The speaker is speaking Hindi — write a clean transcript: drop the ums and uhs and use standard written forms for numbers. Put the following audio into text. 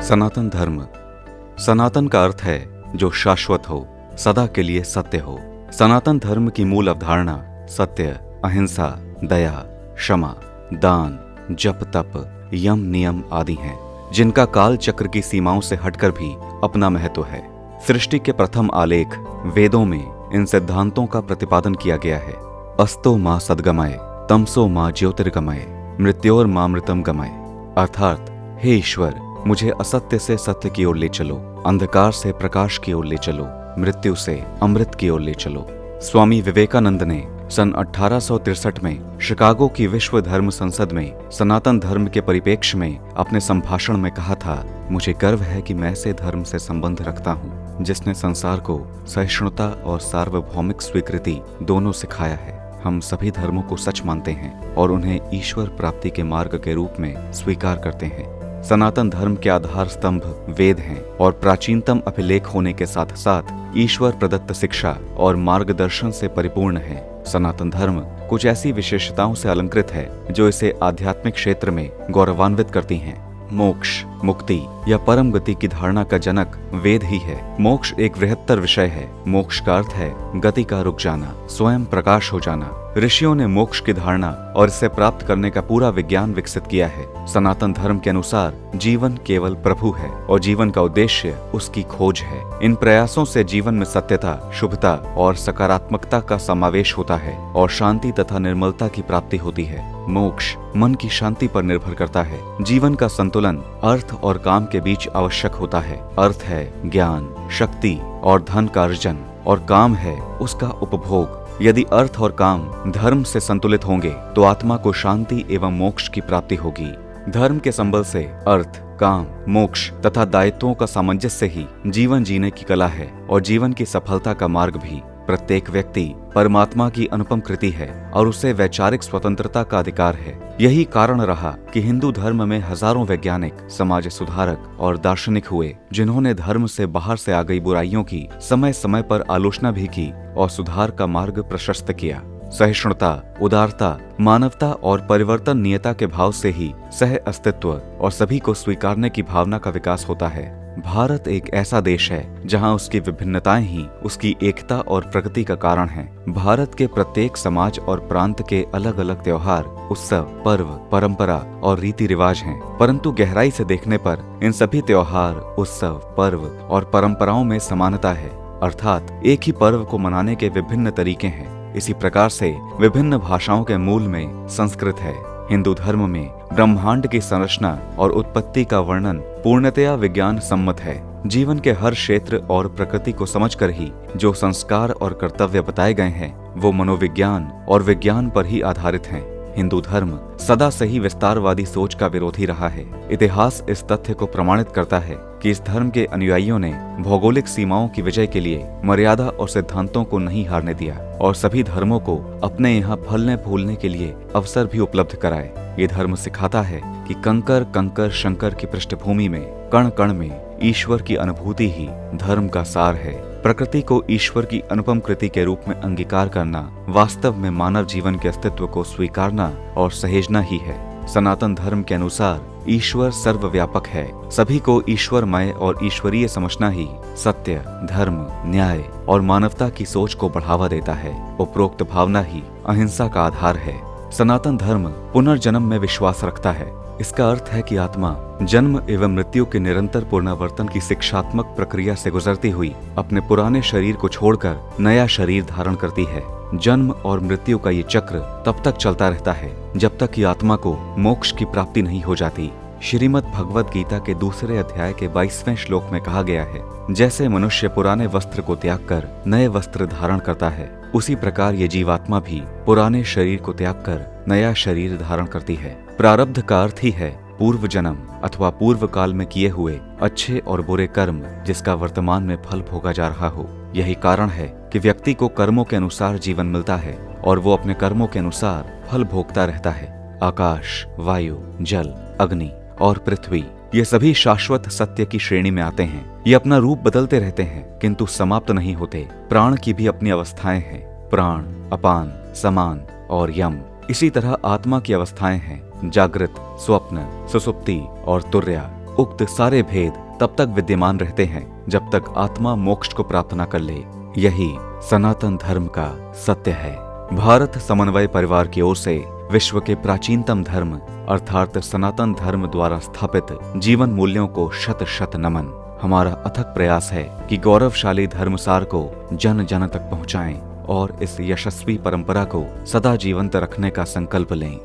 सनातन धर्म। सनातन का अर्थ है जो शाश्वत हो, सदा के लिए सत्य हो। सनातन धर्म की मूल अवधारणा सत्य, अहिंसा, दया, क्षमा, दान, जप तप, यम नियम आदि हैं, जिनका काल चक्र की सीमाओं से हटकर भी अपना महत्व है। सृष्टि के प्रथम आलेख वेदों में इन सिद्धांतों का प्रतिपादन किया गया है। अस्तो मां सद्गमय, तमसो मां ज्योतिर्गमय, मृत्योर मां मृतम गमय। अर्थात हे ईश्वर, मुझे असत्य से सत्य की ओर ले चलो, अंधकार से प्रकाश की ओर ले चलो, मृत्यु से अमृत की ओर ले चलो। स्वामी विवेकानंद ने सन 1863 में शिकागो की विश्व धर्म संसद में सनातन धर्म के परिप्रेक्ष्य में अपने संभाषण में कहा था, मुझे गर्व है कि मैं ऐसे धर्म से संबंध रखता हूँ जिसने संसार को सहिष्णुता और सार्वभौमिक स्वीकृति दोनों सिखाया है। हम सभी धर्मों को सच मानते हैं और उन्हें ईश्वर प्राप्ति के मार्ग के रूप में स्वीकार करते हैं। सनातन धर्म के आधार स्तंभ वेद हैं और प्राचीनतम अभिलेख होने के साथ साथ ईश्वर प्रदत्त शिक्षा और मार्गदर्शन से परिपूर्ण है। सनातन धर्म कुछ ऐसी विशेषताओं से अलंकृत है जो इसे आध्यात्मिक क्षेत्र में गौरवान्वित करती हैं। मोक्ष, मुक्ति या परम गति की धारणा का जनक वेद ही है। मोक्ष एक बृहत्तर विषय है। मोक्ष का अर्थ है गति का रुक जाना, स्वयं प्रकाश हो जाना। ऋषियों ने मोक्ष की धारणा और इसे प्राप्त करने का पूरा विज्ञान विकसित किया है। सनातन धर्म के अनुसार जीवन केवल प्रभु है और जीवन का उद्देश्य उसकी खोज है। इन प्रयासों से जीवन में सत्यता, शुभता और सकारात्मकता का समावेश होता है और शांति तथा निर्मलता की प्राप्ति होती है। मोक्ष मन की शांति पर निर्भर करता है। जीवन का संतुलन अर्थ और काम के बीच आवश्यक होता है। अर्थ है ज्ञान, शक्ति और धन का अर्जन और काम है उसका उपभोग। यदि अर्थ और काम धर्म से संतुलित होंगे तो आत्मा को शांति एवं मोक्ष की प्राप्ति होगी। धर्म के संबल से अर्थ, काम, मोक्ष तथा दायित्वों का सामंजस्य ही जीवन जीने की कला है और जीवन की सफलता का मार्ग भी। प्रत्येक व्यक्ति परमात्मा की अनुपम कृति है और उसे वैचारिक स्वतंत्रता का अधिकार है। यही कारण रहा कि हिंदू धर्म में हजारों वैज्ञानिक, समाज सुधारक और दार्शनिक हुए, जिन्होंने धर्म से बाहर से आ गई बुराइयों की समय समय पर आलोचना भी की और सुधार का मार्ग प्रशस्त किया। सहिष्णुता, उदारता, मानवता और परिवर्तन नियता के भाव से ही सह अस्तित्व और सभी को स्वीकारने की भावना का विकास होता है। भारत एक ऐसा देश है जहां उसकी विभिन्नताएं ही उसकी एकता और प्रगति का कारण हैं। भारत के प्रत्येक समाज और प्रांत के अलग अलग त्योहार, उत्सव, पर्व, परंपरा और रीति रिवाज हैं, परंतु गहराई से देखने पर इन सभी त्योहार, उत्सव, पर्व और परंपराओं में समानता है। अर्थात एक ही पर्व को मनाने के विभिन्न तरीके हैं। इसी प्रकार से विभिन्न भाषाओं के मूल में संस्कृत है। हिंदू धर्म में ब्रह्मांड की संरचना और उत्पत्ति का वर्णन पूर्णतया विज्ञान सम्मत है। जीवन के हर क्षेत्र और प्रकृति को समझकर ही जो संस्कार और कर्तव्य बताए गए हैं वो मनोविज्ञान और विज्ञान पर ही आधारित हैं। हिंदू धर्म सदा से ही विस्तारवादी सोच का विरोधी रहा है। इतिहास इस तथ्य को प्रमाणित करता है कि इस धर्म के अनुयायियों ने भौगोलिक सीमाओं की विजय के लिए मर्यादा और सिद्धांतों को नहीं हारने दिया और सभी धर्मों को अपने यहाँ फलने फूलने के लिए अवसर भी उपलब्ध कराए। ये धर्म सिखाता है कि कंकर कंकर शंकर की पृष्ठभूमि में, कण कण में ईश्वर की अनुभूति ही धर्म का सार है। प्रकृति को ईश्वर की अनुपम कृति के रूप में अंगीकार करना वास्तव में मानव जीवन के अस्तित्व को स्वीकारना और सहेजना ही है। सनातन धर्म के अनुसार ईश्वर सर्वव्यापक है। सभी को ईश्वरमय और ईश्वरीय समझना ही सत्य, धर्म, न्याय और मानवता की सोच को बढ़ावा देता है। उपरोक्त भावना ही अहिंसा का आधार है। सनातन धर्म पुनर्जन्म में विश्वास रखता है। इसका अर्थ है कि आत्मा जन्म एवं मृत्यु के निरंतर पुनरावर्तन की शिक्षात्मक प्रक्रिया से गुजरती हुई अपने पुराने शरीर को छोड़कर नया शरीर धारण करती है। जन्म और मृत्यु का ये चक्र तब तक चलता रहता है जब तक कि आत्मा को मोक्ष की प्राप्ति नहीं हो जाती। श्रीमद् भगवद गीता के दूसरे अध्याय के 22वें श्लोक में कहा गया है, जैसे मनुष्य पुराने वस्त्र को त्याग कर नए वस्त्र धारण करता है, उसी प्रकार ये जीवात्मा भी पुराने शरीर को त्याग कर नया शरीर धारण करती है। प्रारब्ध का अर्थ ही है पूर्व जन्म अथवा पूर्व काल में किए हुए अच्छे और बुरे कर्म, जिसका वर्तमान में फल भोगा जा रहा हो। यही कारण है कि व्यक्ति को कर्मों के अनुसार जीवन मिलता है और वो अपने कर्मों के अनुसार फल भोगता रहता है। आकाश, वायु, जल, अग्नि और पृथ्वी ये सभी शाश्वत सत्य की श्रेणी में आते हैं। ये अपना रूप बदलते रहते हैं किंतु समाप्त नहीं होते। प्राण की भी अपनी अवस्थाएं हैं, प्राण, अपान, समान और यम। इसी तरह आत्मा की अवस्थाएं हैं, जागृत, स्वप्न, सुसुप्ति और तुर्या। उक्त सारे भेद तब तक विद्यमान रहते हैं जब तक आत्मा मोक्ष को प्राप्त न कर ले। यही सनातन धर्म का सत्य है। भारत समन्वय परिवार की ओर से विश्व के प्राचीनतम धर्म अर्थात सनातन धर्म द्वारा स्थापित जीवन मूल्यों को शत शत नमन। हमारा अथक प्रयास है कि गौरवशाली धर्मसार को जन जन तक पहुंचाएं और इस यशस्वी परंपरा को सदा जीवंत रखने का संकल्प लें।